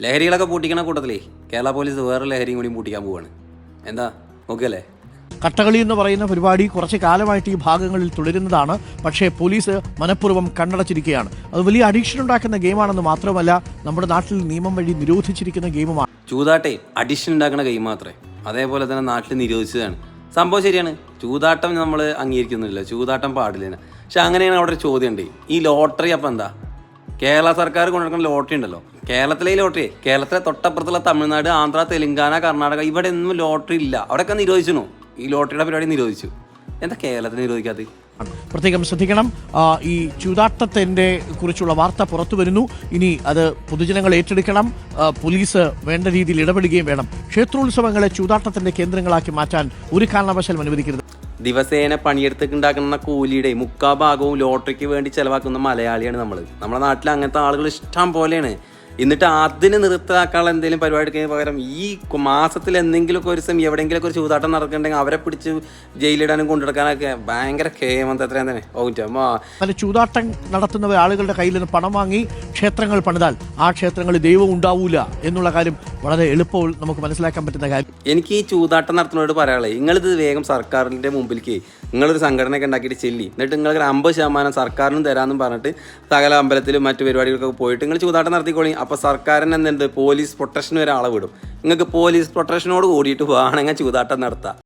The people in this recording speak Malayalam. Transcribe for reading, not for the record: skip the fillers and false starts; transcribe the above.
ലഹരികളൊക്കെ പൂട്ടിക്കണ കൂട്ടത്തിലേ കേരള പോലീസ് വേറെ ലഹരിയും കൂടി പൂട്ടിക്കാൻ പോവാണ്. എന്താ നോക്കിയല്ലേ? കട്ടകളി എന്ന് പറയുന്ന പരിപാടി കുറച്ച് കാലമായിട്ട് ഈ ഭാഗങ്ങളിൽ തുടരുന്നതാണ്. പക്ഷേ പോലീസ് മനഃപൂർവ്വം കണ്ണടച്ചിരിക്കുകയാണ്. അത് വലിയ അഡിക്ഷൻ ഉണ്ടാക്കുന്ന ഗെയിമാണെന്ന് മാത്രമല്ല, നമ്മുടെ നാട്ടിൽ നിയമം വഴി നിരോധിച്ചിരിക്കുന്ന ഗെയിമുമാണ്. ചൂതാട്ടെ അഡിക്ഷൻ ഉണ്ടാക്കുന്ന ഗെയിം മാത്രമേ, അതേപോലെ തന്നെ നാട്ടിൽ നിരോധിച്ചതാണ്. സംഭവം ശരിയാണ്, ചൂതാട്ടം നമ്മൾ അംഗീകരിക്കുന്നില്ല, ചൂതാട്ടം പാടില്ല. പക്ഷെ അങ്ങനെയാണ് അവിടെ ഒരു ചോദ്യം ഉണ്ട്. ഈ ലോട്ടറി അപ്പം എന്താ? കേരള സർക്കാർ കൊണ്ടുനടക്കുന്ന ലോട്ടറി ഉണ്ടല്ലോ, കേരളത്തിലെ ഈ ലോട്ടറി, കേരളത്തിലെ തൊട്ടപ്പുറത്തുള്ള തമിഴ്നാട്, ആന്ധ്ര, തെലുങ്കാന, കർണാടക, ഇവിടെ ഒന്നും ലോട്ടറി ഇല്ല. അവിടെയൊക്കെ നിരോധിച്ചു. ഈ ലോട്ടറിയുടെ പരിപാടി നിരോധിച്ചു. എന്താ കേരളത്തിൽ നിരോധിക്കാത്തത്? പ്രത്യേകം ശ്രദ്ധിക്കണം. ഈ ചൂതാട്ടത്തിൻ്റെ കുറിച്ചുള്ള വാർത്ത പുറത്തു വരുന്നു. ഇനി അത് പൊതുജനങ്ങൾ ഏറ്റെടുക്കണം. പോലീസ് വേണ്ട രീതിയിൽ ഇടപെടുകയും വേണം. ക്ഷേത്രോത്സവങ്ങളെ ചൂതാട്ടത്തിന്റെ കേന്ദ്രങ്ങളാക്കി മാറ്റാൻ ഒരു കാരണവശാലും അനുവദിക്കരുത്. ദിവസേന പണിയെടുത്തുണ്ടാക്കുന്ന കൂലിയുടെ 3/4 ഭാഗവും ലോട്ടറിക്ക് വേണ്ടി ചെലവാക്കുന്ന മലയാളിയാണ് നമ്മൾ. നമ്മുടെ നാട്ടിൽ അങ്ങനത്തെ ആളുകൾ ഇഷ്ടം പോലെയാണ്. എന്നിട്ട് അതിന് നിർത്തലാക്കാനുള്ള എന്തെങ്കിലും പരിപാടി എടുക്കുന്നതിന് പകരം ഈ മാസത്തിൽ എന്തെങ്കിലുമൊക്കെ ഒരു ദിവസം എവിടെയെങ്കിലുമൊക്കെ ഒരു ചൂതാട്ടം നടക്കുന്നുണ്ടെങ്കിൽ അവരെ പിടിച്ച് ജയിലിടാനും കൊണ്ടെടുക്കാനൊക്കെ ഭയങ്കര കേമന്ത്രത്രയും തന്നെ. അങ്ങനെ ചൂതാട്ടം നടത്തുന്ന ആളുകളുടെ കയ്യിൽ നിന്ന് പണം വാങ്ങി ക്ഷേത്രങ്ങൾ പണിതാൽ ആ ക്ഷേത്രങ്ങളിൽ ദൈവം ഉണ്ടാവൂല എന്നുള്ള കാര്യം വളരെ എളുപ്പത്തിൽ നമുക്ക് മനസ്സിലാക്കാൻ പറ്റുന്ന കാര്യം. എനിക്ക് ഈ ചൂതാട്ടം നടത്തുന്നവരോട് പറയാനുള്ളത്, നിങ്ങളിത് വേഗം സർക്കാരിൻ്റെ മുമ്പിലേക്ക് നിങ്ങളൊരു സംഘടനയൊക്കെ ഉണ്ടാക്കിയിട്ട് ചെല്ലി, എന്നിട്ട് നിങ്ങൾക്ക് 50% സർക്കാരിനും തരാമെന്നും പറഞ്ഞിട്ട് സകല അമ്പലത്തിലും മറ്റു പരിപാടികൾക്കൊക്കെ പോയിട്ട് നിങ്ങൾ ചൂതാട്ടം നടത്തിക്കോളി. അപ്പോൾ സർക്കാരിന് എന്തുണ്ട്, പോലീസ് പ്രൊട്ടക്ഷൻ വരെ ആളെ വിടും. നിങ്ങൾക്ക് പോലീസ് പ്രൊട്ടക്ഷനോട് കൂടിയിട്ട് വേണമെങ്കിൽ ചൂതാട്ടം നടത്താം.